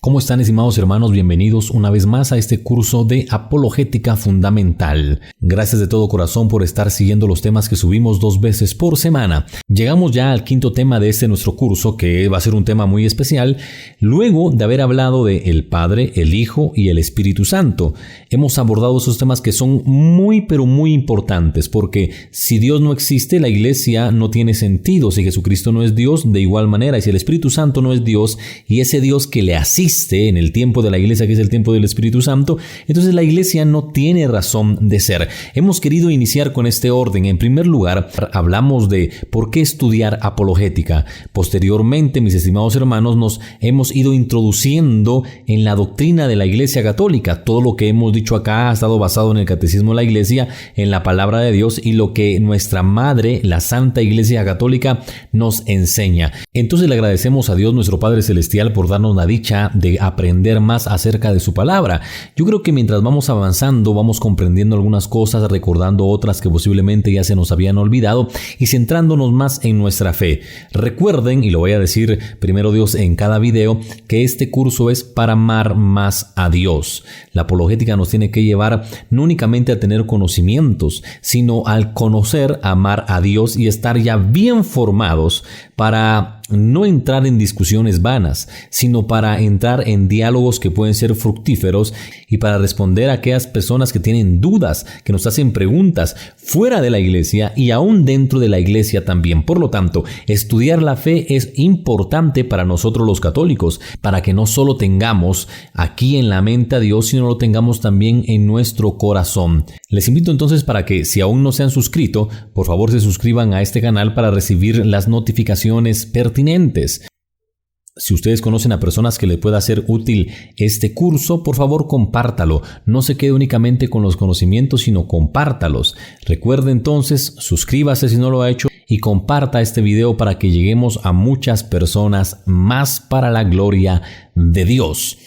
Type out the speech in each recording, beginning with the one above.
¿Cómo están, estimados hermanos? Bienvenidos una vez más a este curso de Apologética Fundamental. Gracias de todo corazón por estar siguiendo los temas que subimos 2 veces por semana. Llegamos ya al 5º tema de nuestro curso, que va a ser un tema muy especial, luego de haber hablado de el Padre, el Hijo y el Espíritu Santo. Hemos abordado esos temas que son muy importantes, porque si Dios no existe, la iglesia no tiene sentido. Si Jesucristo no es Dios, de igual manera, y si el Espíritu Santo no es Dios, y ese Dios que le asiste en el tiempo de la iglesia, que es el tiempo del Espíritu Santo, entonces la iglesia no tiene razón de ser. Hemos querido iniciar con este orden. En primer lugar, hablamos de por qué estudiar apologética. Posteriormente, mis estimados hermanos, nos hemos ido introduciendo en la doctrina de la Iglesia Católica. Todo lo que hemos dicho acá ha estado basado en el Catecismo de la Iglesia, en la palabra de Dios y lo que nuestra Madre, la Santa Iglesia Católica, nos enseña. Entonces le agradecemos a Dios, nuestro Padre Celestial, por darnos la dicha de aprender más acerca de su palabra. Yo creo que mientras vamos avanzando, vamos comprendiendo algunas cosas, recordando otras que posiblemente ya se nos habían olvidado y centrándonos más en nuestra fe. Recuerden, y lo voy a decir primero Dios en cada video, que este curso es para amar más a Dios. La apologética nos tiene que llevar no únicamente a tener conocimientos, sino al conocer, amar a Dios y estar ya bien formados para no entrar en discusiones vanas, sino para entrar en diálogos que pueden ser fructíferos y para responder a aquellas personas que tienen dudas, que nos hacen preguntas fuera de la iglesia y aún dentro de la iglesia también. Por lo tanto, estudiar la fe es importante para nosotros los católicos, para que no solo tengamos aquí en la mente a Dios, sino lo tengamos también en nuestro corazón. Les invito entonces para que, si aún no se han suscrito, por favor se suscriban a este canal para recibir las notificaciones pertinentes. Si ustedes conocen a personas que les pueda ser útil este curso, por favor compártalo. No se quede únicamente con los conocimientos, sino compártalos. Recuerde entonces, suscríbase si no lo ha hecho y comparta este video para que lleguemos a muchas personas más para la gloria de Dios.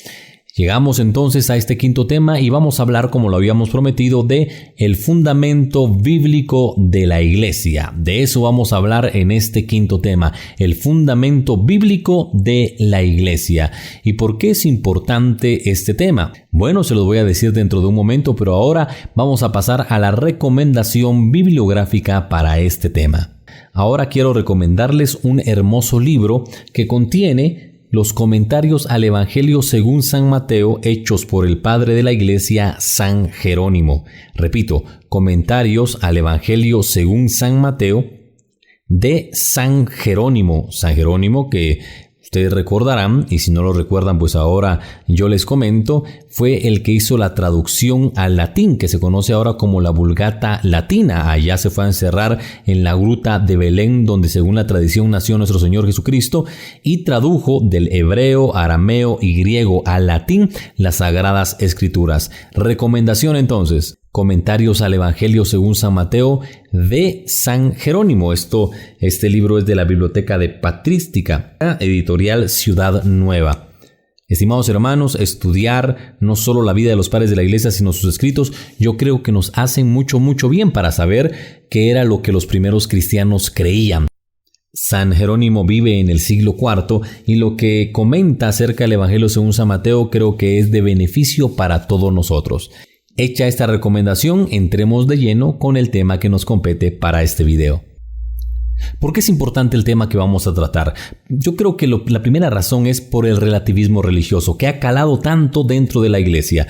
Llegamos entonces a este 5º tema y vamos a hablar, como lo habíamos prometido, de el fundamento bíblico de la iglesia. De eso vamos a hablar en este 5º tema, el fundamento bíblico de la iglesia. ¿Y por qué es importante este tema? Bueno, se los voy a decir dentro de un momento, pero ahora vamos a pasar a la recomendación bibliográfica para este tema. Ahora quiero recomendarles un hermoso libro que contiene los comentarios al Evangelio según San Mateo hechos por el padre de la iglesia, San Jerónimo. Repito, comentarios al Evangelio según San Mateo de San Jerónimo. San Jerónimo, que ustedes recordarán, y si no lo recuerdan, pues ahora yo les comento, fue el que hizo la traducción al latín, que se conoce ahora como la Vulgata Latina. Allá se fue a encerrar en la gruta de Belén, donde según la tradición nació nuestro Señor Jesucristo, y tradujo del hebreo, arameo y griego al latín las Sagradas Escrituras. Recomendación entonces: comentarios al Evangelio según San Mateo de San Jerónimo. Este libro es de la Biblioteca de Patrística, editorial Ciudad Nueva. Estimados hermanos, estudiar no solo la vida de los padres de la iglesia, sino sus escritos, yo creo que nos hacen mucho bien para saber qué era lo que los primeros cristianos creían. San Jerónimo vive en el siglo IV y lo que comenta acerca del Evangelio según San Mateo creo que es de beneficio para todos nosotros. Hecha esta recomendación, entremos de lleno con el tema que nos compete para este video. ¿Por qué es importante el tema que vamos a tratar? Yo creo que la primera razón es por el relativismo religioso que ha calado tanto dentro de la iglesia.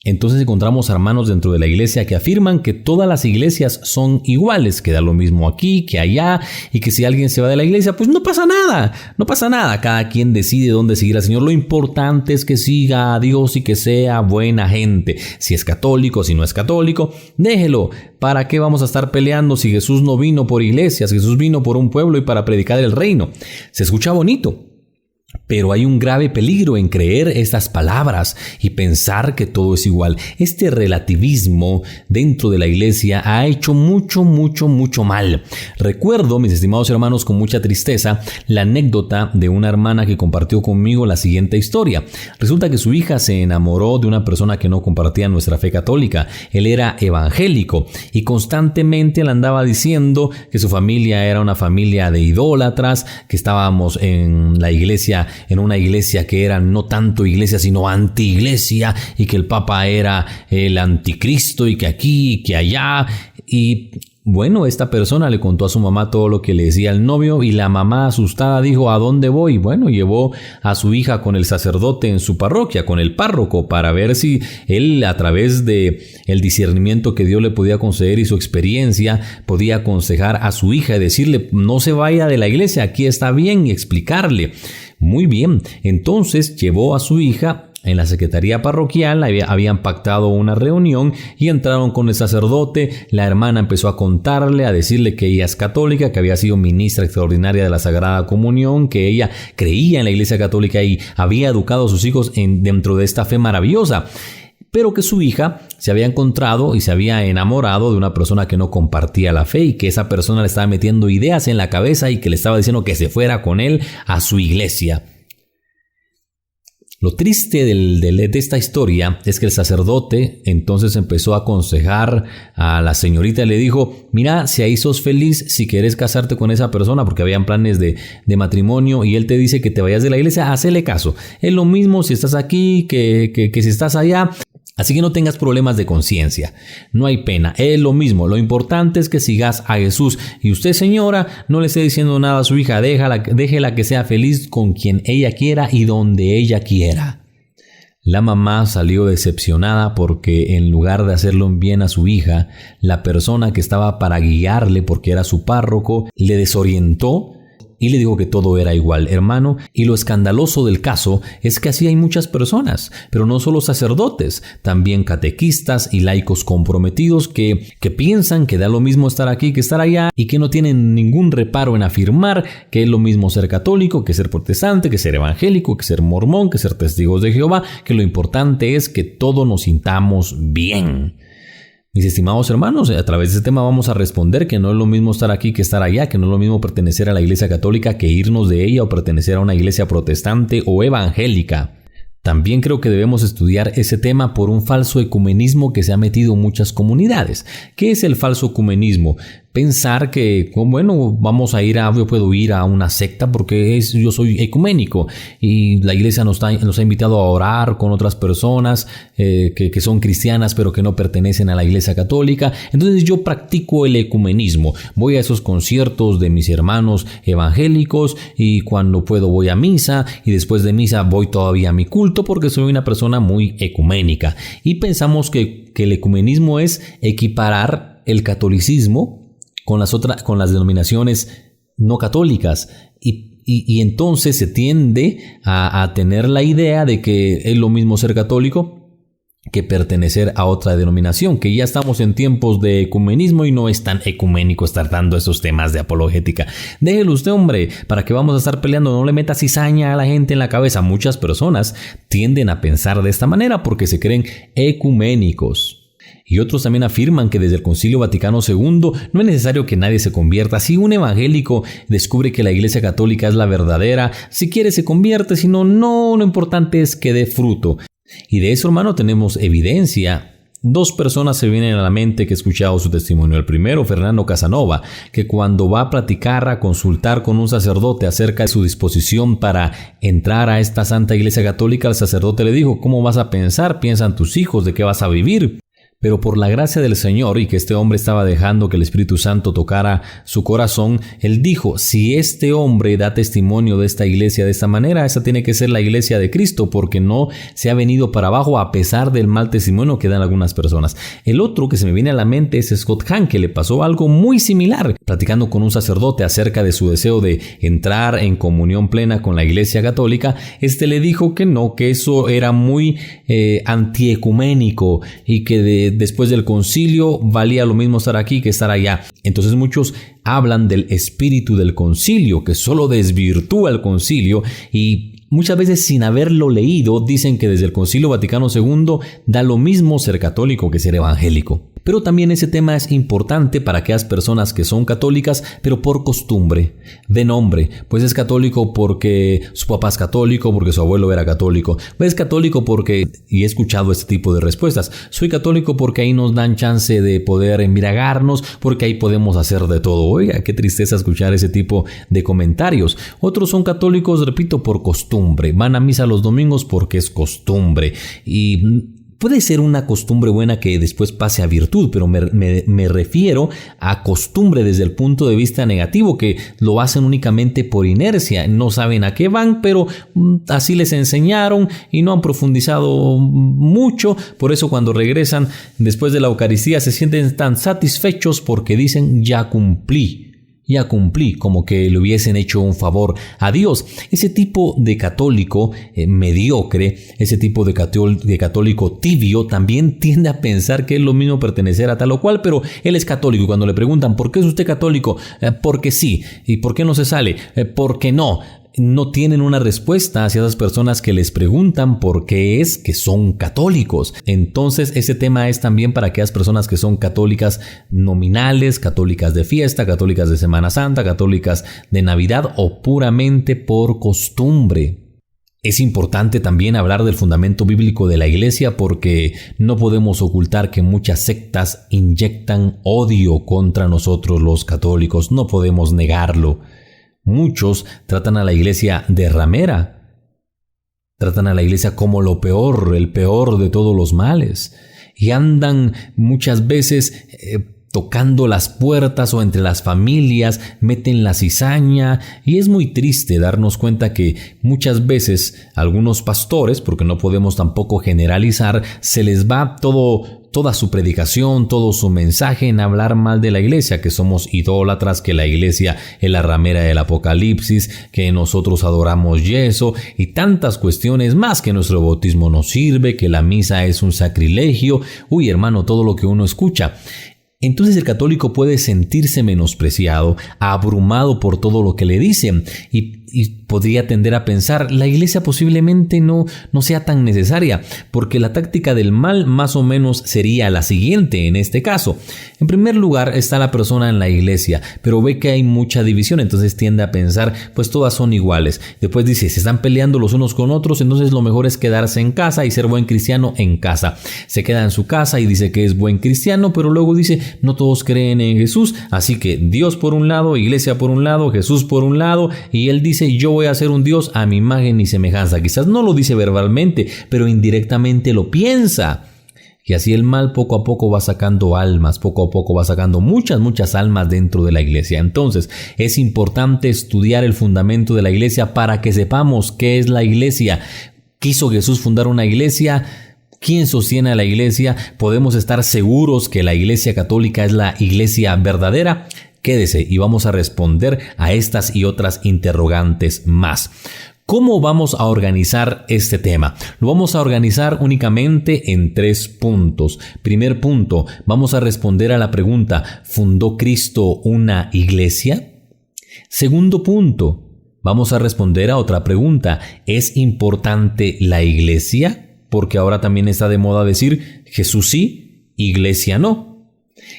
Entonces encontramos hermanos dentro de la iglesia que afirman que todas las iglesias son iguales, que da lo mismo aquí que allá, y que si alguien se va de la iglesia, pues no pasa nada, cada quien decide dónde seguir al Señor. Lo importante es que siga a Dios y que sea buena gente. Si es católico, si no es católico, déjelo. ¿Para qué vamos a estar peleando si Jesús no vino por iglesias? Jesús vino por un pueblo y para predicar el reino. Se escucha bonito, pero hay un grave peligro en creer estas palabras y pensar que todo es igual. Este relativismo dentro de la iglesia ha hecho mucho mal. Recuerdo, mis estimados hermanos, con mucha tristeza, la anécdota de una hermana que compartió conmigo la siguiente historia. Resulta que su hija se enamoró de una persona que no compartía nuestra fe católica. Él era evangélico y constantemente le andaba diciendo que su familia era una familia de idólatras, que estábamos en la iglesia en una iglesia que era no tanto iglesia sino anti-iglesia, y que el Papa era el anticristo y que aquí y que allá. Y bueno, esta persona le contó a su mamá todo lo que le decía el novio, y la mamá asustada dijo: ¿a dónde voy? Bueno, llevó a su hija con el sacerdote en su parroquia, con el párroco, para ver si él, a través de el discernimiento que Dios le podía conceder y su experiencia, podía aconsejar a su hija y decirle: no se vaya de la iglesia, aquí está bien, y explicarle. Muy bien, entonces llevó a su hija. En la secretaría parroquial habían pactado una reunión y entraron con el sacerdote. La hermana empezó a contarle, a decirle que ella es católica, que había sido ministra extraordinaria de la Sagrada Comunión, que ella creía en la Iglesia Católica y había educado a sus hijos dentro de esta fe maravillosa. Pero que su hija se había encontrado y se había enamorado de una persona que no compartía la fe, y que esa persona le estaba metiendo ideas en la cabeza y que le estaba diciendo que se fuera con él a su iglesia. Lo triste de esta historia es que el sacerdote entonces empezó a aconsejar a la señorita y le dijo: mira, si ahí sos feliz, si quieres casarte con esa persona, porque habían planes de matrimonio, y él te dice que te vayas de la iglesia, hacele caso. Es lo mismo si estás aquí que si estás allá. Así que no tengas problemas de conciencia, no hay pena, es lo mismo, lo importante es que sigas a Jesús. Y usted, señora, no le esté diciendo nada a su hija, déjela que sea feliz con quien ella quiera y donde ella quiera. La mamá salió decepcionada porque en lugar de hacerle un bien a su hija, la persona que estaba para guiarle, porque era su párroco, le desorientó y le dijo que todo era igual, hermano. Y lo escandaloso del caso es que así hay muchas personas, pero no solo sacerdotes, también catequistas y laicos comprometidos que piensan que da lo mismo estar aquí que estar allá, y que no tienen ningún reparo en afirmar que es lo mismo ser católico que ser protestante, que ser evangélico, que ser mormón, que ser testigos de Jehová, que lo importante es que todos nos sintamos bien. Mis estimados hermanos, a través de este tema vamos a responder que no es lo mismo estar aquí que estar allá, que no es lo mismo pertenecer a la iglesia católica que irnos de ella, o pertenecer a una iglesia protestante o evangélica. También creo que debemos estudiar ese tema por un falso ecumenismo que se ha metido en muchas comunidades. ¿Qué es el falso ecumenismo? Pensar que, bueno, yo puedo ir a una secta porque yo soy ecuménico, y la iglesia nos ha invitado a orar con otras personas que son cristianas pero que no pertenecen a la iglesia católica. Entonces yo practico el ecumenismo, voy a esos conciertos de mis hermanos evangélicos, y cuando puedo voy a misa, y después de misa voy todavía a mi culto porque soy una persona muy ecuménica. Y pensamos que el ecumenismo es equiparar el catolicismo con las denominaciones no católicas, y entonces se tiende a tener la idea de que es lo mismo ser católico que pertenecer a otra denominación, que ya estamos en tiempos de ecumenismo y no es tan ecuménico estar dando esos temas de apologética. Déjelo usted, hombre, para que vamos a estar peleando, no le meta cizaña a la gente en la cabeza. Muchas personas tienden a pensar de esta manera porque se creen ecuménicos. Y otros también afirman que desde el Concilio Vaticano II no es necesario que nadie se convierta. Si un evangélico descubre que la Iglesia Católica es la verdadera, si quiere se convierte, si no, lo importante es que dé fruto. Y de eso, hermano, tenemos evidencia. Dos personas se vienen a la mente que he escuchado su testimonio. El primero, Fernando Casanova, que cuando va a platicar, a consultar con un sacerdote acerca de su disposición para entrar a esta Santa Iglesia Católica, el sacerdote le dijo: ¿cómo vas a pensar? Piensan tus hijos, ¿de qué vas a vivir? Pero por la gracia del Señor, y que este hombre estaba dejando que el Espíritu Santo tocara su corazón, él dijo: si este hombre da testimonio de esta iglesia de esta manera, esa tiene que ser la iglesia de Cristo, porque no se ha venido para abajo a pesar del mal testimonio que dan algunas personas. El otro que se me viene a la mente es Scott Hahn, que le pasó algo muy similar, platicando con un sacerdote acerca de su deseo de entrar en comunión plena con la iglesia católica. Este le dijo que no, que eso era muy antiecuménico, y que después del concilio valía lo mismo estar aquí que estar allá. Entonces muchos hablan del espíritu del concilio, que solo desvirtúa el concilio, y muchas veces sin haberlo leído dicen que desde el Concilio Vaticano II da lo mismo ser católico que ser evangélico. Pero también ese tema es importante para aquellas personas que son católicas, pero por costumbre, de nombre. Pues es católico porque su papá es católico, porque su abuelo era católico. Pues es católico porque, y he escuchado este tipo de respuestas, soy católico porque ahí nos dan chance de poder embriagarnos, porque ahí podemos hacer de todo. Oiga, qué tristeza escuchar ese tipo de comentarios. Otros son católicos, repito, por costumbre. Van a misa los domingos porque es costumbre. Y puede ser una costumbre buena que después pase a virtud, pero me refiero a costumbre desde el punto de vista negativo, que lo hacen únicamente por inercia. No saben a qué van, pero así les enseñaron y no han profundizado mucho. Por eso cuando regresan después de la Eucaristía se sienten tan satisfechos porque dicen ya cumplí, como que le hubiesen hecho un favor a Dios. Ese tipo de católico mediocre, ese tipo de católico tibio, también tiende a pensar que es lo mismo pertenecer a tal o cual, pero él es católico. Cuando le preguntan, ¿por qué es usted católico? Porque sí. ¿Y por qué no se sale? Porque no. No tienen una respuesta hacia esas personas que les preguntan por qué es que son católicos. Entonces ese tema es también para aquellas personas que son católicas nominales, católicas de fiesta, católicas de Semana Santa, católicas de Navidad o puramente por costumbre. Es importante también hablar del fundamento bíblico de la Iglesia porque no podemos ocultar que muchas sectas inyectan odio contra nosotros los católicos. No podemos negarlo. Muchos tratan a la Iglesia de ramera, tratan a la Iglesia como lo peor, el peor de todos los males, y andan muchas veces tocando las puertas o entre las familias, meten la cizaña, y es muy triste darnos cuenta que muchas veces algunos pastores, porque no podemos tampoco generalizar, se les va toda su predicación, todo su mensaje en hablar mal de la Iglesia, que somos idólatras, que la Iglesia es la ramera del Apocalipsis, que nosotros adoramos yeso y tantas cuestiones más, que nuestro bautismo no sirve, que la misa es un sacrilegio. Uy, hermano, todo lo que uno escucha. Entonces el católico puede sentirse menospreciado, abrumado por todo lo que le dicen y podría tender a pensar, la Iglesia posiblemente no sea tan necesaria, porque la táctica del mal más o menos sería la siguiente en este caso. En primer lugar está la persona en la Iglesia, pero ve que hay mucha división, entonces tiende a pensar, pues todas son iguales. Después dice, se están peleando los unos con otros, entonces lo mejor es quedarse en casa y ser buen cristiano en casa. Se queda en su casa y dice que es buen cristiano, pero luego dice, no todos creen en Jesús, así que Dios por un lado, Iglesia por un lado, Jesús por un lado, y él dice, yo voy a hacer un Dios a mi imagen y semejanza. Quizás no lo dice verbalmente, pero indirectamente lo piensa. Y así el mal poco a poco va sacando almas, poco a poco va sacando muchas almas dentro de la Iglesia. Entonces es importante estudiar el fundamento de la Iglesia para que sepamos qué es la Iglesia. ¿Quiso Jesús fundar una iglesia? ¿Quién sostiene a la Iglesia? ¿Podemos estar seguros que la Iglesia católica es la Iglesia verdadera? Quédese y vamos a responder a estas y otras interrogantes más. ¿Cómo vamos a organizar este tema? Lo vamos a organizar únicamente en 3 puntos. Primer punto, vamos a responder a la pregunta, ¿fundó Cristo una iglesia? Segundo punto, vamos a responder a otra pregunta, ¿es importante la iglesia? Porque ahora también está de moda decir, Jesús sí, iglesia no.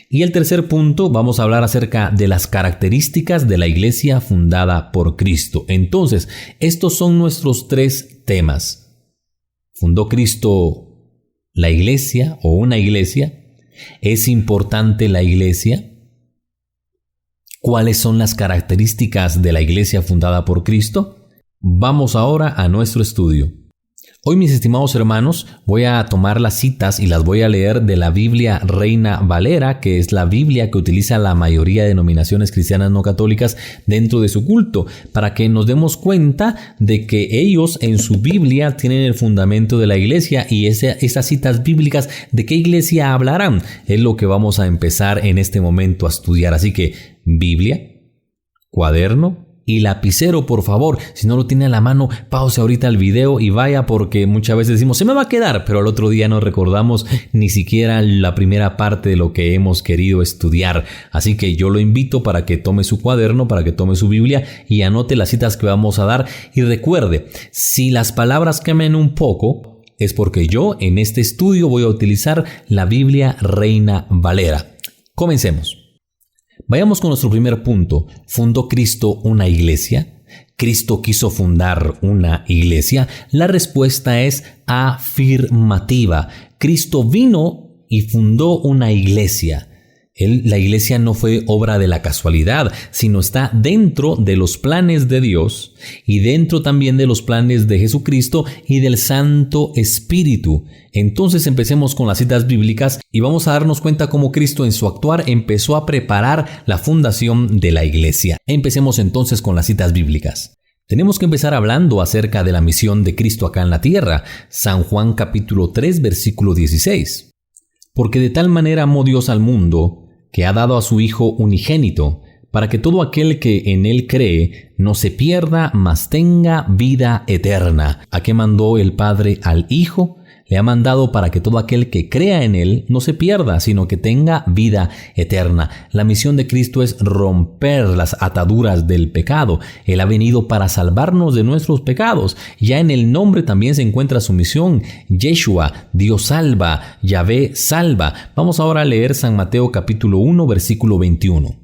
Y el tercer punto, vamos a hablar acerca de las características de la iglesia fundada por Cristo. Entonces, estos son nuestros 3 temas. ¿Fundó Cristo la iglesia o una iglesia? ¿Es importante la iglesia? ¿Cuáles son las características de la iglesia fundada por Cristo? Vamos ahora a nuestro estudio. Hoy, mis estimados hermanos, voy a tomar las citas y las voy a leer de la Biblia Reina Valera, que es la Biblia que utiliza la mayoría de denominaciones cristianas no católicas dentro de su culto, para que nos demos cuenta de que ellos en su Biblia tienen el fundamento de la iglesia y esas citas bíblicas, ¿de qué iglesia hablarán? Es lo que vamos a empezar en este momento a estudiar. Así que, Biblia, cuaderno y lapicero, por favor. Si no lo tiene a la mano, pause ahorita el video y vaya, porque muchas veces decimos, se me va a quedar, pero al otro día no recordamos ni siquiera la primera parte de lo que hemos querido estudiar. Así que yo lo invito para que tome su cuaderno, para que tome su Biblia y anote las citas que vamos a dar. Y recuerde, si las palabras cambian un poco, es porque yo en este estudio voy a utilizar la Biblia Reina Valera. Comencemos. Vayamos con nuestro primer punto. ¿Fundó Cristo una iglesia? ¿Cristo quiso fundar una iglesia? La respuesta es afirmativa. Cristo vino y fundó una iglesia. La iglesia no fue obra de la casualidad, sino está dentro de los planes de Dios y dentro también de los planes de Jesucristo y del Santo Espíritu. Entonces empecemos con las citas bíblicas y vamos a darnos cuenta cómo Cristo en su actuar empezó a preparar la fundación de la iglesia. Empecemos entonces con las citas bíblicas. Tenemos que empezar hablando acerca de la misión de Cristo acá en la tierra. San Juan capítulo 3 versículo 16. Porque de tal manera amó Dios al mundo, que ha dado a su Hijo unigénito, para que todo aquel que en Él cree no se pierda, mas tenga vida eterna. ¿A qué mandó el Padre al Hijo? Le ha mandado para que todo aquel que crea en Él no se pierda, sino que tenga vida eterna. La misión de Cristo es romper las ataduras del pecado. Él ha venido para salvarnos de nuestros pecados. Ya en el nombre también se encuentra su misión. Yeshua, Dios salva, Yahvé salva. Vamos ahora a leer San Mateo capítulo 1, versículo 21.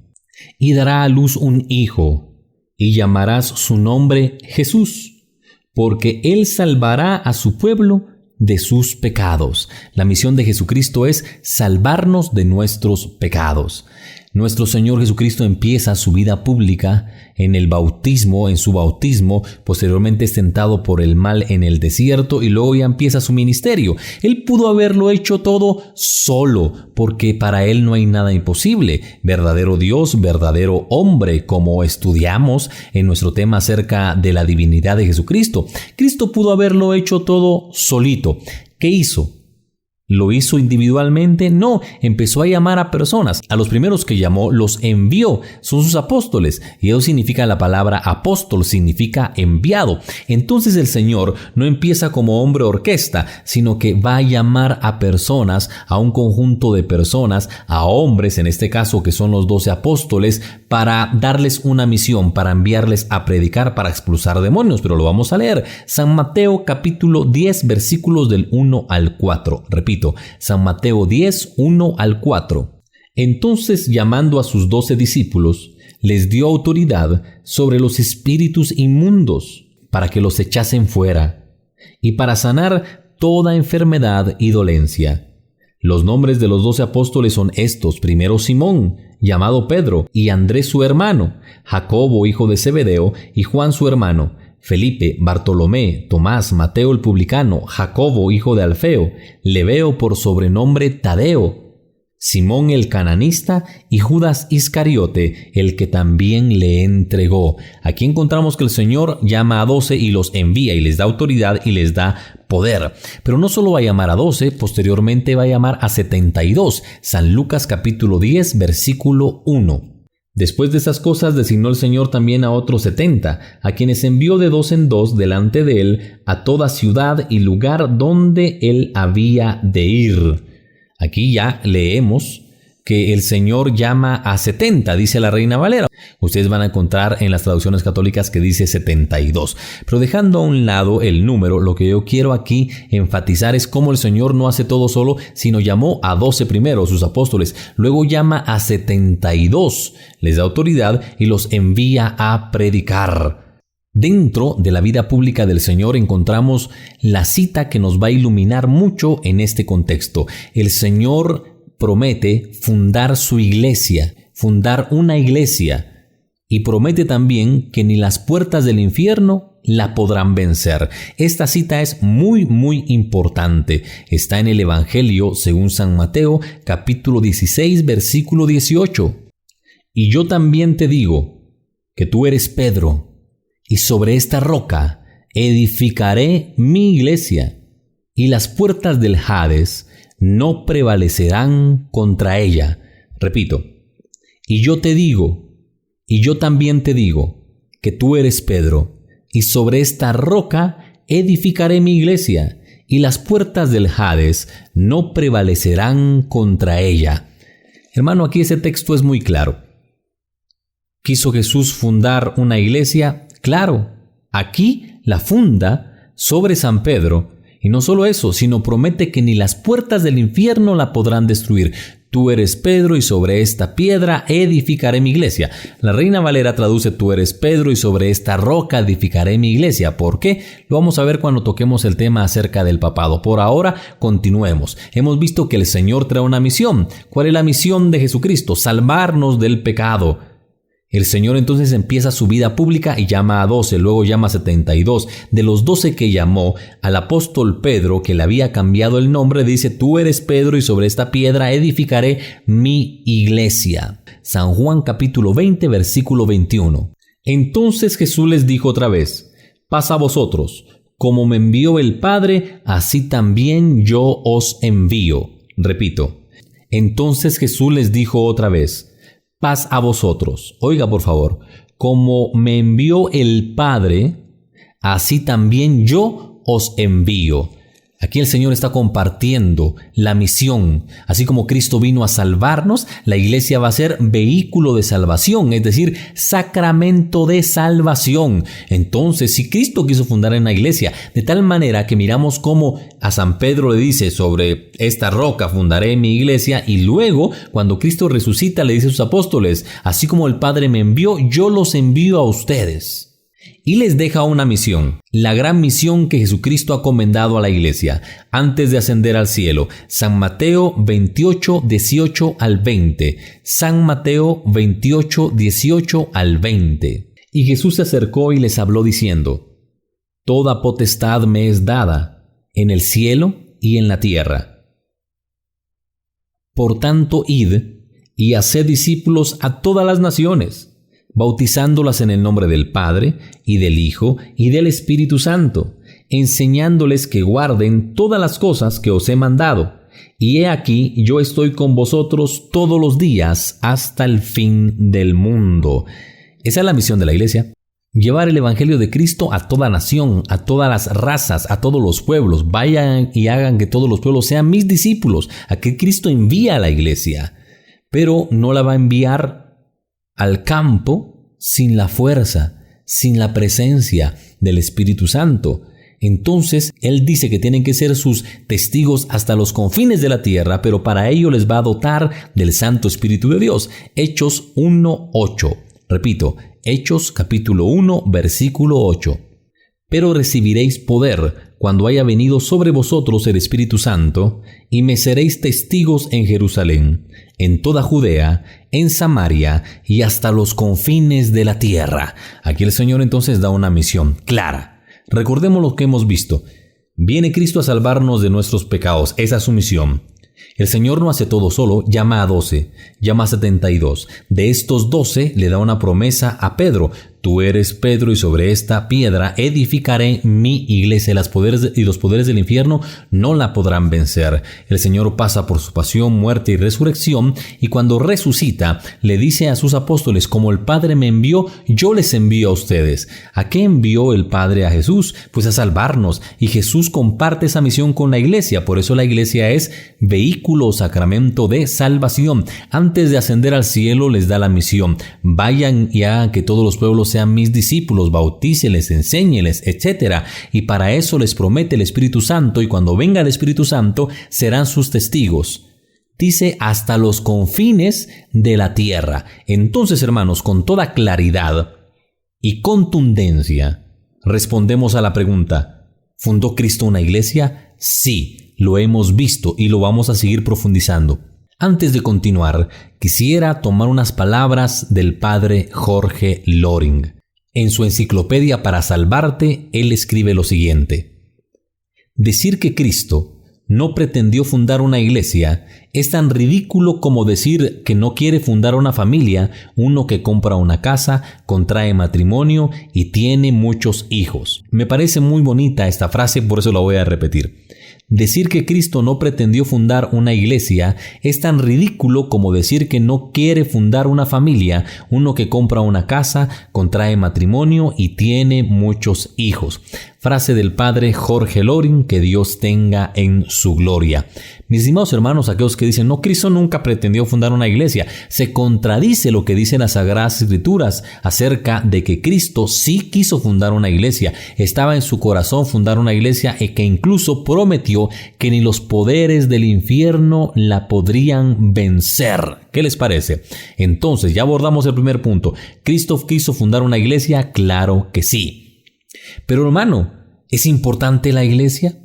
Y dará a luz un hijo, y llamarás su nombre Jesús, porque él salvará a su pueblo de sus pecados. La misión de Jesucristo es salvarnos de nuestros pecados. Nuestro Señor Jesucristo empieza su vida pública en el bautismo, en su bautismo, posteriormente es tentado por el mal en el desierto y luego ya empieza su ministerio. Él pudo haberlo hecho todo solo, porque para Él no hay nada imposible. Verdadero Dios, verdadero hombre, como estudiamos en nuestro tema acerca de la divinidad de Jesucristo. Cristo pudo haberlo hecho todo solito. ¿Qué hizo? ¿Lo hizo individualmente? No, empezó a llamar a personas. A los primeros que llamó los envió, son sus apóstoles. Y eso significa, la palabra apóstol significa enviado. Entonces el Señor no empieza como hombre orquesta, sino que va a llamar a personas, a un conjunto de personas, a hombres en este caso que son los 12 apóstoles, para darles una misión, para enviarles a predicar, para expulsar demonios. Pero lo vamos a leer. San Mateo capítulo 10 versículos del 1 al 4. Repito. San Mateo 10, 1 al 4. Entonces, llamando a sus 12 discípulos, les dio autoridad sobre los espíritus inmundos, para que los echasen fuera, y para sanar toda enfermedad y dolencia. Los nombres de los 12 apóstoles son estos: primero Simón, llamado Pedro, y Andrés su hermano, Jacobo hijo de Zebedeo, y Juan su hermano, Felipe, Bartolomé, Tomás, Mateo el publicano, Jacobo hijo de Alfeo, Lebeo por sobrenombre Tadeo, Simón el cananista y Judas Iscariote, el que también le entregó. Aquí encontramos que el Señor llama a 12 y los envía y les da autoridad y les da poder. Pero no solo va a llamar a 12, posteriormente va a llamar a 72. San Lucas capítulo 10, versículo 1. Después de estas cosas designó el Señor también a otros 70, a quienes envió de 2 en 2 delante de él a toda ciudad y lugar donde él había de ir. Aquí ya leemos que el Señor llama a 70, dice la Reina Valera. Ustedes van a encontrar en las traducciones católicas que dice 72. Pero dejando a un lado el número, lo que yo quiero aquí enfatizar es cómo el Señor no hace todo solo, sino llamó a 12 primero, sus apóstoles. Luego llama a 72, les da autoridad y los envía a predicar. Dentro de la vida pública del Señor encontramos la cita que nos va a iluminar mucho en este contexto. El Señor promete fundar su iglesia, fundar una iglesia, y promete también que ni las puertas del infierno la podrán vencer. Esta cita es muy importante. Está en el Evangelio según San Mateo, capítulo 16, versículo 18. Y yo también te digo que tú eres Pedro, y sobre esta roca edificaré mi iglesia, y las puertas del Hades no prevalecerán contra ella. Repito, y yo te digo, y yo también te digo, que tú eres Pedro, y sobre esta roca edificaré mi iglesia, y las puertas del Hades no prevalecerán contra ella. Hermano, aquí ese texto es muy claro. ¿Quiso Jesús fundar una iglesia? Claro, aquí la funda sobre San Pedro, Y no solo eso, sino promete que ni las puertas del infierno la podrán destruir. Tú eres Pedro y sobre esta piedra edificaré mi iglesia. La Reina Valera traduce tú eres Pedro y sobre esta roca edificaré mi iglesia. ¿Por qué? Lo vamos a ver cuando toquemos el tema acerca del papado. Por ahora, continuemos. Hemos visto que el Señor trae una misión. ¿Cuál es la misión de Jesucristo? Salvarnos del pecado. El Señor entonces empieza su vida pública y llama a 12, luego llama a 72. De los 12 que llamó, al apóstol Pedro, que le había cambiado el nombre, dice, tú eres Pedro y sobre esta piedra edificaré mi iglesia. San Juan capítulo 20, versículo 21. Entonces Jesús les dijo otra vez, paz a vosotros, como me envió el Padre, así también yo os envío. Repito, entonces Jesús les dijo otra vez, paz a vosotros. Oiga, por favor, como me envió el Padre, así también yo os envío. Aquí el Señor está compartiendo la misión. Así como Cristo vino a salvarnos, la iglesia va a ser vehículo de salvación, es decir, sacramento de salvación. Entonces, si Cristo quiso fundar una iglesia, de tal manera que miramos cómo a San Pedro le dice, sobre esta roca fundaré mi iglesia, y luego, cuando Cristo resucita, le dice a sus apóstoles, así como el Padre me envió, yo los envío a ustedes. Y les deja una misión, la gran misión que Jesucristo ha encomendado a la iglesia antes de ascender al cielo. San Mateo 28, 18 al 20. San Mateo 28, 18 al 20. Y Jesús se acercó y les habló diciendo, toda potestad me es dada en el cielo y en la tierra. Por tanto, id y haced discípulos a todas las naciones, bautizándolas en el nombre del Padre, y del Hijo, y del Espíritu Santo, enseñándoles que guarden todas las cosas que os he mandado. Y he aquí, yo estoy con vosotros todos los días hasta el fin del mundo. Esa es la misión de la iglesia. Llevar el Evangelio de Cristo a toda nación, a todas las razas, a todos los pueblos. Vayan y hagan que todos los pueblos sean mis discípulos, a que Cristo envía a la iglesia. Pero no la va a enviar al campo sin la fuerza, sin la presencia del Espíritu Santo. Entonces, Él dice que tienen que ser sus testigos hasta los confines de la tierra, pero para ello les va a dotar del Santo Espíritu de Dios. Hechos 1:8. Repito, Hechos capítulo 1, versículo 8. Pero recibiréis poder cuando haya venido sobre vosotros el Espíritu Santo, y me seréis testigos en Jerusalén, en toda Judea, en Samaria y hasta los confines de la tierra. Aquí el Señor entonces da una misión clara. Recordemos lo que hemos visto. Viene Cristo a salvarnos de nuestros pecados. Esa es su misión. El Señor no hace todo solo, llama a 12, llama a 72. De estos 12 le da una promesa a Pedro. Tú eres Pedro y sobre esta piedra edificaré mi iglesia. Los poderes del infierno no la podrán vencer. El Señor pasa por su pasión, muerte y resurrección, y cuando resucita le dice a sus apóstoles, como el Padre me envió, yo les envío a ustedes. ¿A qué envió el Padre a Jesús? Pues a salvarnos, y Jesús comparte esa misión con la iglesia. Por eso la iglesia es vehículo o sacramento de salvación. Antes de ascender al cielo les da la misión. Vayan y hagan que todos los pueblos sean mis discípulos, bautíceles, enséñeles, etc. Y para eso les promete el Espíritu Santo, y cuando venga el Espíritu Santo serán sus testigos. Dice hasta los confines de la tierra. Entonces, hermanos, con toda claridad y contundencia, respondemos a la pregunta, ¿fundó Cristo una iglesia? Sí, lo hemos visto y lo vamos a seguir profundizando. Antes de continuar, quisiera tomar unas palabras del padre Jorge Loring. En su enciclopedia Para Salvarte, él escribe lo siguiente. Decir que Cristo no pretendió fundar una iglesia es tan ridículo como decir que no quiere fundar una familia, uno que compra una casa, contrae matrimonio y tiene muchos hijos. Me parece muy bonita esta frase, por eso la voy a repetir. Decir que Cristo no pretendió fundar una iglesia es tan ridículo como decir que no quiere fundar una familia, uno que compra una casa, contrae matrimonio y tiene muchos hijos. Frase del padre Jorge Loring, que Dios tenga en su gloria. Mis estimados hermanos, aquellos que dicen, no, Cristo nunca pretendió fundar una iglesia, se contradice lo que dicen las Sagradas Escrituras acerca de que Cristo sí quiso fundar una iglesia. Estaba en su corazón fundar una iglesia y que incluso prometió que ni los poderes del infierno la podrían vencer. ¿Qué les parece? Entonces, ya abordamos el primer punto. ¿Cristo quiso fundar una iglesia? Claro que sí. Pero hermano, ¿es importante la iglesia?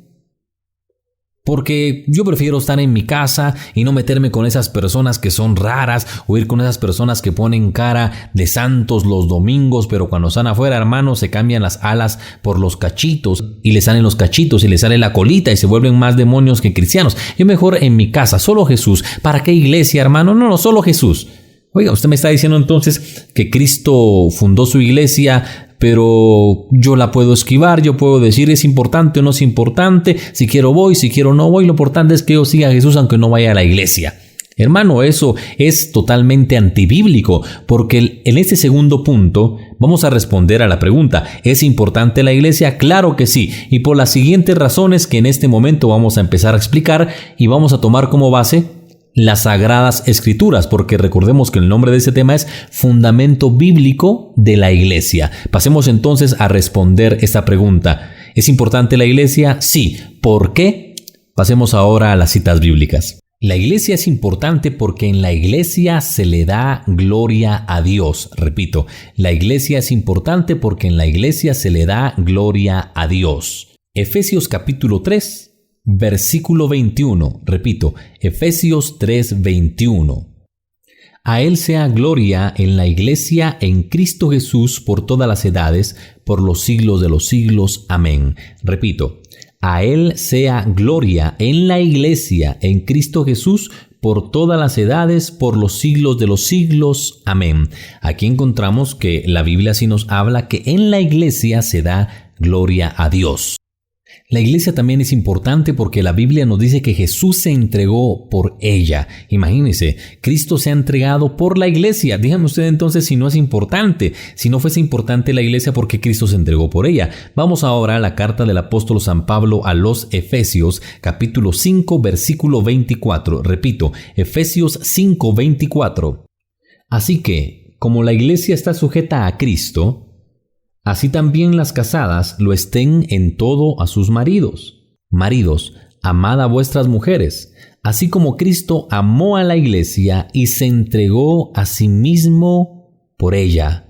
Porque yo prefiero estar en mi casa y no meterme con esas personas que son raras o ir con esas personas que ponen cara de santos los domingos, pero cuando están afuera, hermano, se cambian las alas por los cachitos y les salen los cachitos y les sale la colita y se vuelven más demonios que cristianos. Yo mejor en mi casa, solo Jesús. ¿Para qué iglesia, hermano? No, solo Jesús. Oiga, usted me está diciendo entonces que Cristo fundó su iglesia, pero yo la puedo esquivar, yo puedo decir es importante o no es importante, si quiero voy, si quiero no voy, lo importante es que yo siga a Jesús aunque no vaya a la iglesia. Hermano, eso es totalmente antibíblico, porque en este segundo punto vamos a responder a la pregunta, ¿es importante la iglesia? Claro que sí, y por las siguientes razones que en este momento vamos a empezar a explicar y vamos a tomar como base las Sagradas Escrituras, porque recordemos que el nombre de este tema es Fundamento Bíblico de la Iglesia. Pasemos entonces a responder esta pregunta. ¿Es importante la iglesia? Sí. ¿Por qué? Pasemos ahora a las citas bíblicas. La iglesia es importante porque en la iglesia se le da gloria a Dios. Repito, la iglesia es importante porque en la iglesia se le da gloria a Dios. Efesios capítulo 3. Versículo 21, repito, Efesios 3:21. A Él sea gloria en la iglesia en Cristo Jesús por todas las edades, por los siglos de los siglos. Amén. Repito, a Él sea gloria en la iglesia en Cristo Jesús por todas las edades, por los siglos de los siglos. Amén. Aquí encontramos que la Biblia sí nos habla que en la iglesia se da gloria a Dios. La iglesia también es importante porque la Biblia nos dice que Jesús se entregó por ella. Imagínense, Cristo se ha entregado por la iglesia. Dígame usted entonces si no es importante. Si no fuese importante la iglesia, ¿por qué Cristo se entregó por ella? Vamos ahora a la carta del apóstol San Pablo a los Efesios, capítulo 5, versículo 24. Repito, Efesios 5:24. Así que, como la iglesia está sujeta a Cristo, así también las casadas lo estén en todo a sus maridos. Maridos, amad a vuestras mujeres, así como Cristo amó a la iglesia y se entregó a sí mismo por ella.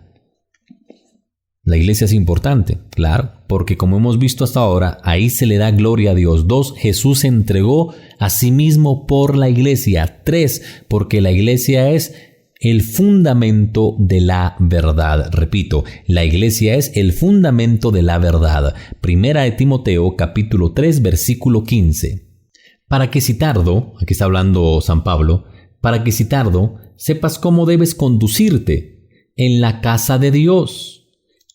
La iglesia es importante, claro, porque como hemos visto hasta ahora, ahí se le da gloria a Dios. 2, Jesús se entregó a sí mismo por la iglesia. 3, porque la iglesia es el fundamento de la verdad. Repito, la iglesia es el fundamento de la verdad. Primera de Timoteo, capítulo 3, versículo 15. Para que si tardo, aquí está hablando San Pablo, para que si tardo, sepas cómo debes conducirte en la casa de Dios,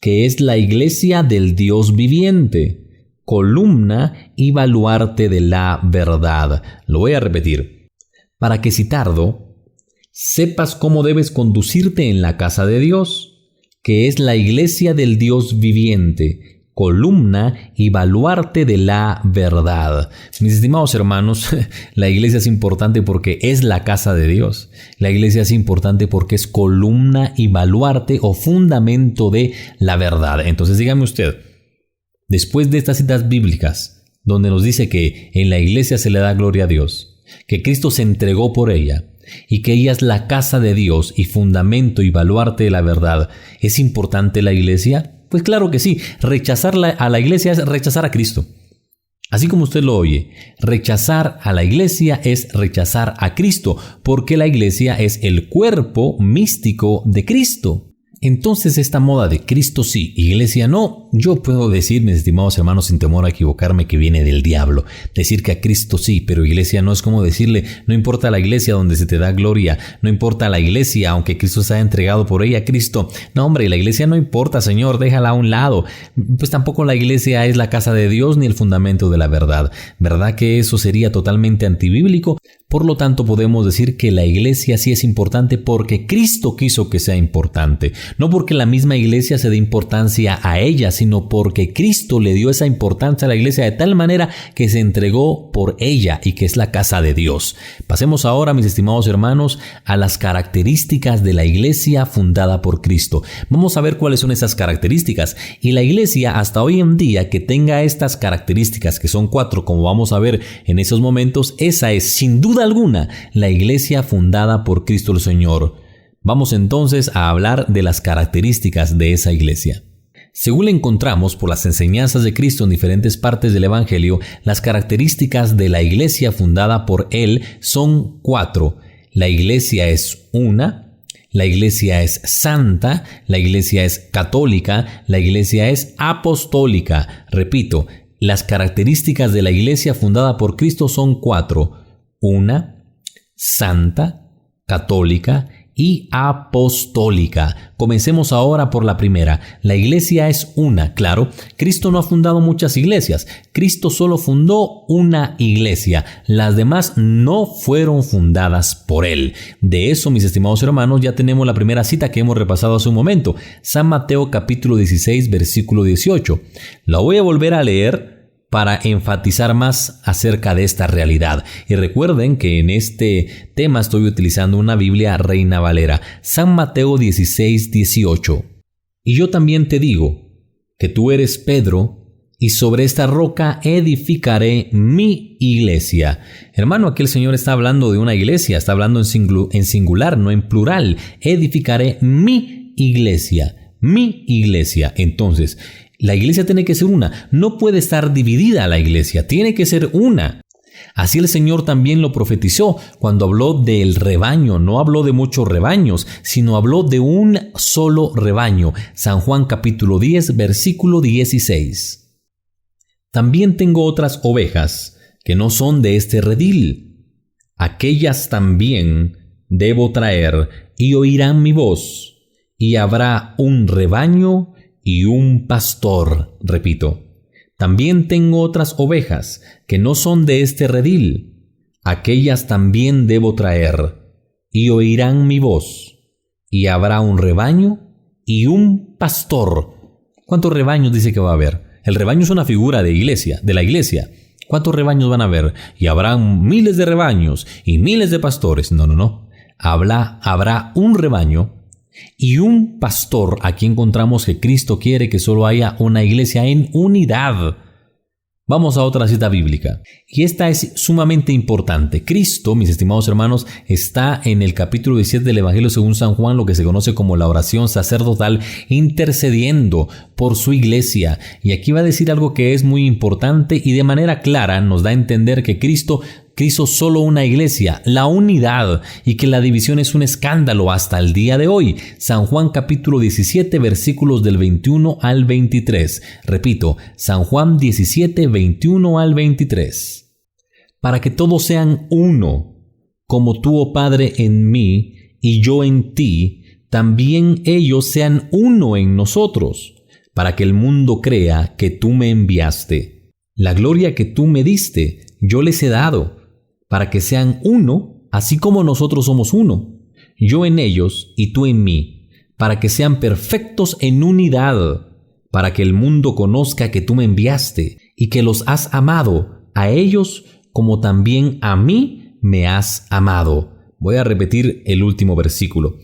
que es la iglesia del Dios viviente, columna y baluarte de la verdad. Lo voy a repetir. Para que si tardo, sepas cómo debes conducirte en la casa de Dios, que es la iglesia del Dios viviente, columna y baluarte de la verdad. Mis estimados hermanos, la iglesia es importante porque es la casa de Dios. La iglesia es importante porque es columna y baluarte o fundamento de la verdad. Entonces dígame usted, después de estas citas bíblicas, donde nos dice que en la iglesia se le da gloria a Dios, que Cristo se entregó por ella, y que ella es la casa de Dios y fundamento y baluarte de la verdad, ¿es importante la iglesia? Pues claro que sí. Rechazar a la iglesia es rechazar a Cristo. Así como usted lo oye, rechazar a la iglesia es rechazar a Cristo, porque la iglesia es el cuerpo místico de Cristo. Entonces esta moda de Cristo sí, iglesia no, yo puedo decir, mis estimados hermanos, sin temor a equivocarme, que viene del diablo. Decir que a Cristo sí, pero iglesia no, es como decirle, no importa la iglesia donde se te da gloria, no importa la iglesia, aunque Cristo se haya entregado por ella, Cristo. No hombre, la iglesia no importa, Señor, déjala a un lado. Pues tampoco la iglesia es la casa de Dios ni el fundamento de la verdad. ¿Verdad que eso sería totalmente antibíblico? Por lo tanto, podemos decir que la iglesia sí es importante porque Cristo quiso que sea importante. No porque la misma iglesia se dé importancia a ella, sino porque Cristo le dio esa importancia a la iglesia de tal manera que se entregó por ella y que es la casa de Dios. Pasemos ahora, mis estimados hermanos, a las características de la iglesia fundada por Cristo. Vamos a ver cuáles son esas características. Y la iglesia hasta hoy en día que tenga estas características, que son 4, como vamos a ver en esos momentos, esa es sin duda alguna la iglesia fundada por Cristo el Señor. Vamos entonces a hablar de las características de esa iglesia. Según encontramos por las enseñanzas de Cristo en diferentes partes del Evangelio, las características de la iglesia fundada por Él son 4. La iglesia es una, la iglesia es santa, la iglesia es católica, la iglesia es apostólica. Repito, las características de la iglesia fundada por Cristo son 4. Una, santa, católica y apostólica. Comencemos ahora por la primera. La iglesia es una. Claro, Cristo no ha fundado muchas iglesias. Cristo solo fundó una iglesia. Las demás no fueron fundadas por Él. De eso, mis estimados hermanos, ya tenemos la primera cita que hemos repasado hace un momento. San Mateo capítulo 16, versículo 18. La voy a volver a leer para enfatizar más acerca de esta realidad. Y recuerden que en este tema estoy utilizando una Biblia Reina Valera. San Mateo 16, 18. Y yo también te digo que tú eres Pedro, y sobre esta roca edificaré mi iglesia. Hermano, aquí el Señor está hablando de una iglesia, está hablando en singular, no en plural. Edificaré mi iglesia. Mi iglesia. Entonces, la iglesia tiene que ser una. No puede estar dividida la iglesia. Tiene que ser una. Así el Señor también lo profetizó cuando habló del rebaño. No habló de muchos rebaños, sino habló de un solo rebaño. San Juan capítulo 10, versículo 16. También tengo otras ovejas que no son de este redil. Aquellas también debo traer y oirán mi voz. Y habrá un rebaño y un pastor. Repito, también tengo otras ovejas que no son de este redil. Aquellas también debo traer, y oirán mi voz, y habrá un rebaño y un pastor. ¿Cuántos rebaños dice que va a haber? El rebaño es una figura de la iglesia. ¿Cuántos rebaños van a haber? Y habrán miles de rebaños y miles de pastores. No. Habrá un rebaño y un pastor. Aquí encontramos que Cristo quiere que solo haya una iglesia en unidad. Vamos a otra cita bíblica. Y esta es sumamente importante. Cristo, mis estimados hermanos, está en el capítulo 17 del Evangelio según San Juan, lo que se conoce como la oración sacerdotal, intercediendo por su iglesia. Y aquí va a decir algo que es muy importante y de manera clara nos da a entender que Cristo quiso solo una iglesia, la unidad, y que la división es un escándalo hasta el día de hoy. San Juan capítulo 17 versículos del 21 al 23. Repito, San Juan 17, 21 al 23. Para que todos sean uno, como tú, oh Padre, en mí y yo en ti, también ellos sean uno en nosotros, para que el mundo crea que tú me enviaste. La gloria que tú me diste, yo les he dado, para que sean uno, así como nosotros somos uno, yo en ellos y tú en mí, para que sean perfectos en unidad, para que el mundo conozca que tú me enviaste y que los has amado a ellos como también a mí me has amado. Voy a repetir el último versículo.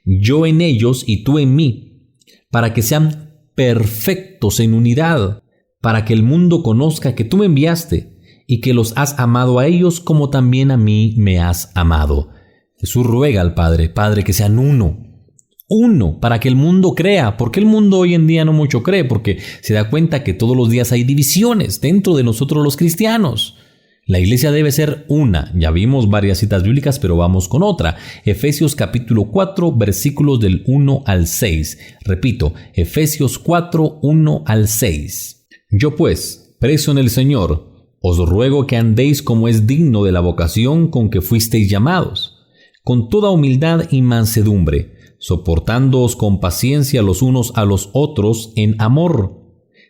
Yo en ellos y tú en mí, para que sean perfectos en unidad, para que el mundo conozca que tú me enviaste y que los has amado a ellos como también a mí me has amado. Jesús ruega al Padre, que sean uno, para que el mundo crea. ¿Por qué el mundo hoy en día no mucho cree? Porque se da cuenta que todos los días hay divisiones dentro de nosotros los cristianos. La iglesia debe ser una. Ya vimos varias citas bíblicas, pero vamos con otra. Efesios capítulo 4, versículos del 1 al 6. Repito, Efesios 4, 1 al 6. Yo pues, preso en el Señor, os ruego que andéis como es digno de la vocación con que fuisteis llamados, con toda humildad y mansedumbre, soportándoos con paciencia los unos a los otros en amor,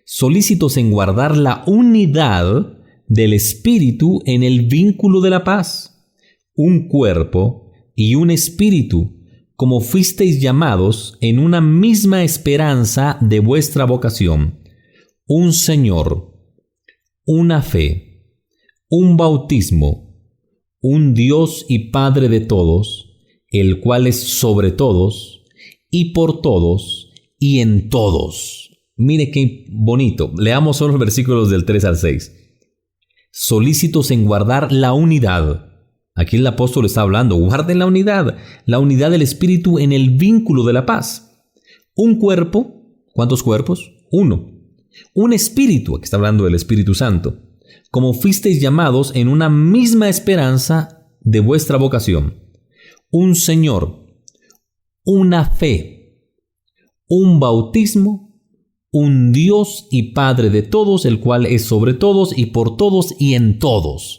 solícitos en guardar la unidad del Espíritu en el vínculo de la paz. un cuerpo y un espíritu, como fuisteis llamados en una misma esperanza de vuestra vocación, un Señor, una fe, un bautismo, un Dios y Padre de todos, el cual es sobre todos, y por todos, y en todos. Mire qué bonito. Leamos solo los versículos del 3 al 6. Solícitos en guardar la unidad. Aquí el apóstol está hablando, guarden la unidad del Espíritu en el vínculo de la paz. Un cuerpo, ¿cuántos cuerpos? Uno. Un espíritu, aquí está hablando del Espíritu Santo, como fuisteis llamados en una misma esperanza de vuestra vocación. Un Señor, una fe, un bautismo, un Dios y Padre de todos, el cual es sobre todos y por todos y en todos.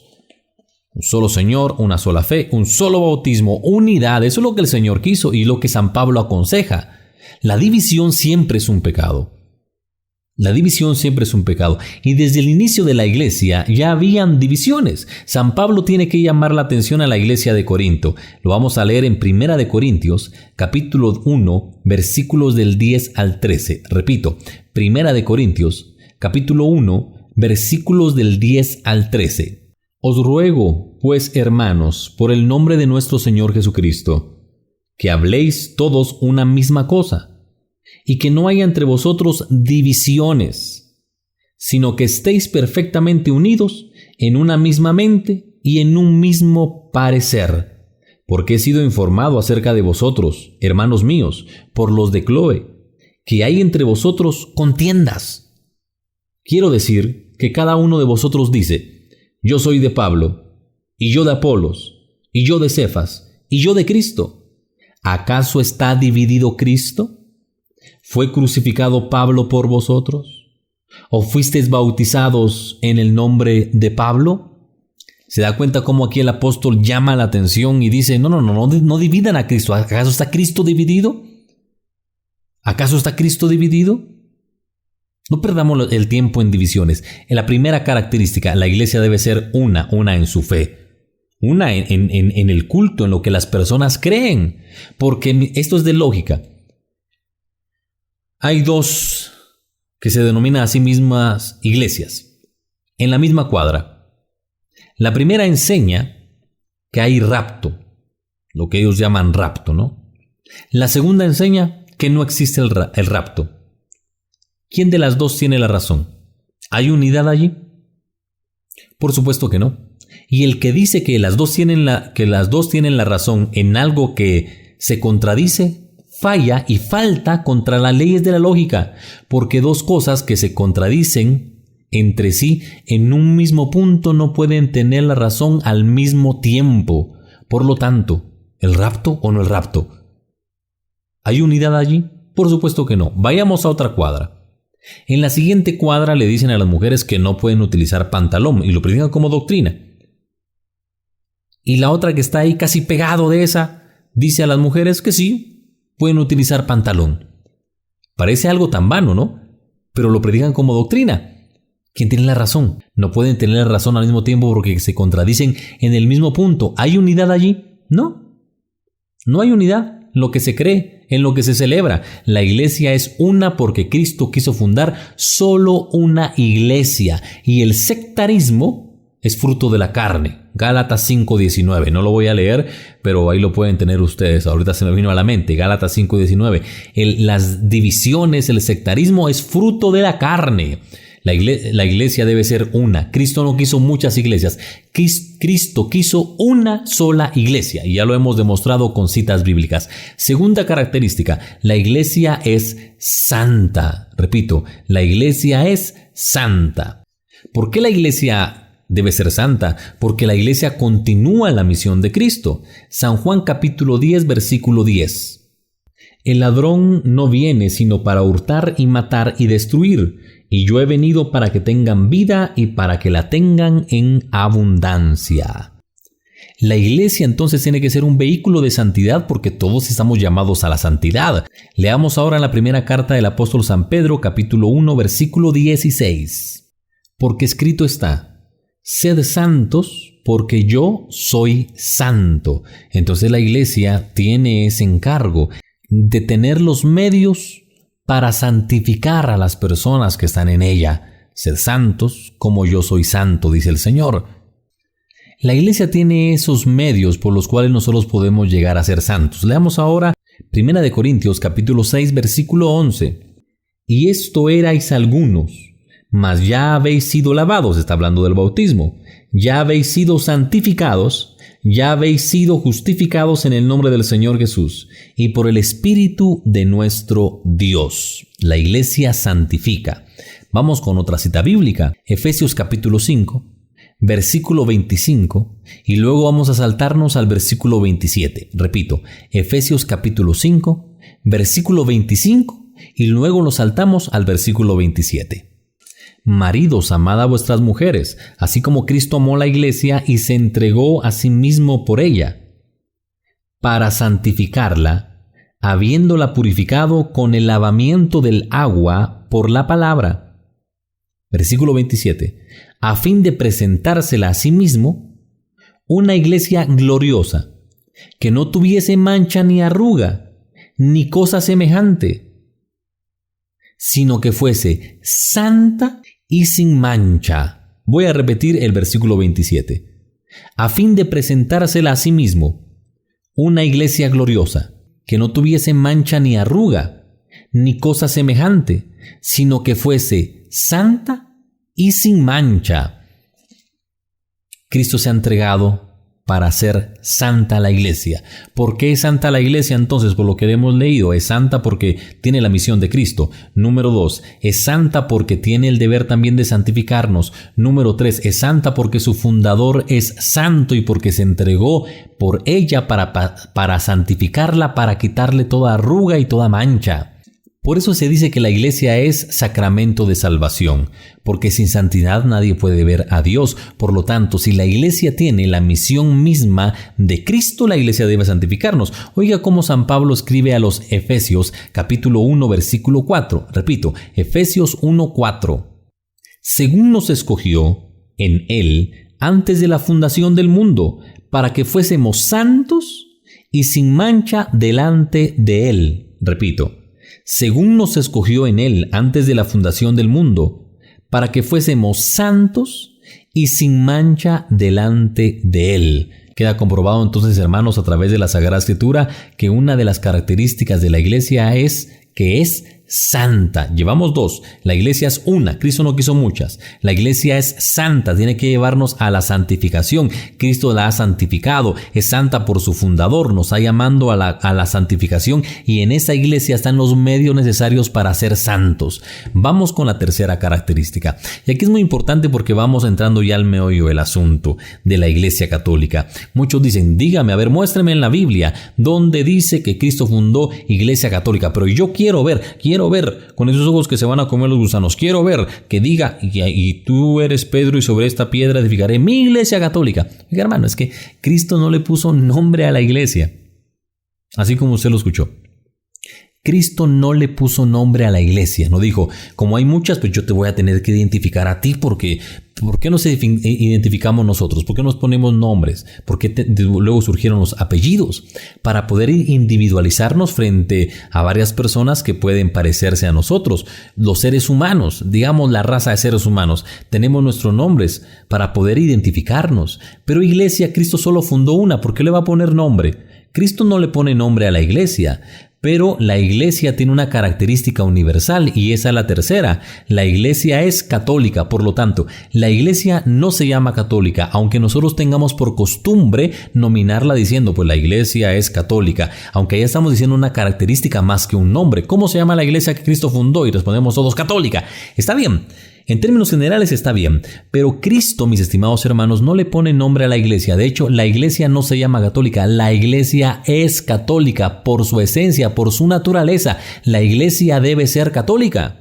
Un solo Señor, una sola fe, un solo bautismo, unidad. Eso es lo que el Señor quiso y lo que San Pablo aconseja. La división siempre es un pecado. La división siempre es un pecado. Y desde el inicio de la iglesia ya habían divisiones. San Pablo tiene que llamar la atención a la iglesia de Corinto. Lo vamos a leer en 1 de Corintios, capítulo 1, versículos del 10 al 13. Repito, 1 de Corintios, capítulo 1, versículos del 10 al 13. Os ruego, pues, hermanos, por el nombre de nuestro Señor Jesucristo, que habléis todos una misma cosa, y que no haya entre vosotros divisiones, sino que estéis perfectamente unidos en una misma mente y en un mismo parecer. Porque he sido informado acerca de vosotros, hermanos míos, por los de Cloe, que hay entre vosotros contiendas. Quiero decir que cada uno de vosotros dice: yo soy de Pablo, y yo de Apolos, y yo de Cefas, y yo de Cristo. ¿Acaso está dividido Cristo? ¿Fue crucificado Pablo por vosotros? ¿O fuisteis bautizados en el nombre de Pablo? ¿Se da cuenta cómo aquí el apóstol llama la atención y dice, no dividan a Cristo? ¿Acaso está Cristo dividido? ¿Acaso está Cristo dividido? No perdamos el tiempo en divisiones. En la primera característica, la iglesia debe ser una en su fe. Una en el culto, en lo que las personas creen. Porque esto es de lógica. Hay dos que se denominan a sí mismas iglesias, en la misma cuadra. La primera enseña que hay rapto, lo que ellos llaman rapto, ¿no? La segunda enseña que no existe el rapto. ¿Quién de las dos tiene la razón? ¿Hay unidad allí? Por supuesto que no. Y el que dice que las dos tienen la razón en algo que se contradice, falla y falta contra las leyes de la lógica, porque dos cosas que se contradicen entre sí en un mismo punto no pueden tener la razón al mismo tiempo. Por lo tanto, ¿el rapto o no el rapto? ¿Hay unidad allí? Por supuesto que no. Vayamos a otra cuadra. En la siguiente cuadra le dicen a las mujeres que no pueden utilizar pantalón y lo predican como doctrina. Y la otra que está ahí casi pegado de esa dice a las mujeres que sí, pueden utilizar pantalón. Parece algo tan vano, ¿no? Pero lo predican como doctrina. ¿Quién tiene la razón? No pueden tener la razón al mismo tiempo porque se contradicen en el mismo punto. ¿Hay unidad allí? No. No hay unidad. Lo que se cree, en lo que se celebra. La iglesia es una porque Cristo quiso fundar solo una iglesia. Y el sectarismo es fruto de la carne. Gálatas 5:19. No lo voy a leer, pero ahí lo pueden tener ustedes. Ahorita se me vino a la mente. Gálatas 5:19. Las divisiones, el sectarismo es fruto de la carne. La iglesia debe ser una. Cristo no quiso muchas iglesias. Cristo quiso una sola iglesia. Y ya lo hemos demostrado con citas bíblicas. Segunda característica. La iglesia es santa. Repito, la iglesia es santa. ¿Por qué la iglesia debe ser santa? Porque la iglesia continúa la misión de Cristo. San Juan capítulo 10, versículo 10. El ladrón no viene sino para hurtar y matar y destruir. Y yo he venido para que tengan vida y para que la tengan en abundancia. La iglesia entonces tiene que ser un vehículo de santidad porque todos estamos llamados a la santidad. Leamos ahora la primera carta del apóstol San Pedro, capítulo 1, versículo 16. Porque escrito está: sed santos, porque yo soy santo. Entonces la iglesia tiene ese encargo de tener los medios para santificar a las personas que están en ella. Ser santos como yo soy santo, dice el Señor. La iglesia tiene esos medios por los cuales nosotros podemos llegar a ser santos. Leamos ahora 1 Corintios capítulo 6 versículo 11. Y esto erais algunos, mas ya habéis sido lavados, está hablando del bautismo, ya habéis sido santificados, ya habéis sido justificados en el nombre del Señor Jesús y por el Espíritu de nuestro Dios. La iglesia santifica. Vamos con otra cita bíblica, Efesios capítulo 5, versículo 25, y luego vamos a saltarnos al versículo 27. Repito, Efesios capítulo 5, versículo 25, y luego lo saltamos al versículo 27. Maridos, amad a vuestras mujeres, así como Cristo amó la iglesia y se entregó a sí mismo por ella, para santificarla, habiéndola purificado con el lavamiento del agua por la palabra. Versículo 27. A fin de presentársela a sí mismo, una iglesia gloriosa, que no tuviese mancha ni arruga, ni cosa semejante, sino que fuese santa y sin mancha. Voy a repetir el versículo 27. A fin de presentársela a sí mismo, una iglesia gloriosa, que no tuviese mancha ni arruga, ni cosa semejante, sino que fuese santa y sin mancha. Cristo se ha entregado para hacer santa la iglesia. ¿Por qué es santa la iglesia entonces? Por lo que hemos leído, es santa porque tiene la misión de Cristo. Número 2, es santa porque tiene el deber también de santificarnos. Número 3, es santa porque su fundador es santo y porque se entregó por ella para santificarla, para quitarle toda arruga y toda mancha. Por eso se dice que la iglesia es sacramento de salvación, porque sin santidad nadie puede ver a Dios. Por lo tanto, si la iglesia tiene la misión misma de Cristo, la iglesia debe santificarnos. Oiga cómo San Pablo escribe a los Efesios, capítulo 1, versículo 4. Repito, Efesios 1, 4. Según nos escogió en Él antes de la fundación del mundo, para que fuésemos santos y sin mancha delante de Él. Repito, según nos escogió en Él antes de la fundación del mundo, para que fuésemos santos y sin mancha delante de Él. Queda comprobado entonces, hermanos, a través de la Sagrada Escritura, que una de las características de la iglesia es que es santa. Llevamos dos. La iglesia es una. Cristo no quiso muchas. La iglesia es santa. Tiene que llevarnos a la santificación. Cristo la ha santificado. Es santa por su fundador. Nos ha llamado a la santificación y en esa iglesia están los medios necesarios para ser santos. Vamos con la tercera característica. Y aquí es muy importante porque vamos entrando ya al meollo del asunto de la iglesia católica. Muchos dicen, dígame, a ver, muéstrame en la Biblia donde dice que Cristo fundó iglesia católica. Pero yo quiero ver con esos ojos que se van a comer los gusanos, quiero ver que diga, y tú eres Pedro y sobre esta piedra edificaré mi iglesia católica. Oiga, hermano, es que Cristo no le puso nombre a la iglesia, así como usted lo escuchó. Cristo no le puso nombre a la iglesia, no dijo, como hay muchas, pues yo te voy a tener que identificar a ti porque ¿por qué nos identificamos nosotros? ¿Por qué nos ponemos nombres? ¿Por qué luego surgieron los apellidos? Para poder individualizarnos frente a varias personas que pueden parecerse a nosotros. Los seres humanos, digamos la raza de seres humanos, tenemos nuestros nombres para poder identificarnos. Pero iglesia, Cristo solo fundó una, ¿por qué le va a poner nombre? Cristo no le pone nombre a la iglesia. Pero la iglesia tiene una característica universal y esa es la tercera. La iglesia es católica, por lo tanto, la iglesia no se llama católica, aunque nosotros tengamos por costumbre nominarla diciendo, pues la iglesia es católica, aunque ya estamos diciendo una característica más que un nombre. ¿Cómo se llama la iglesia que Cristo fundó? Y respondemos todos, católica. Está bien. En términos generales está bien, pero Cristo, mis estimados hermanos, no le pone nombre a la iglesia. De hecho, la iglesia no se llama católica, la iglesia es católica por su esencia, por su naturaleza. La iglesia debe ser católica.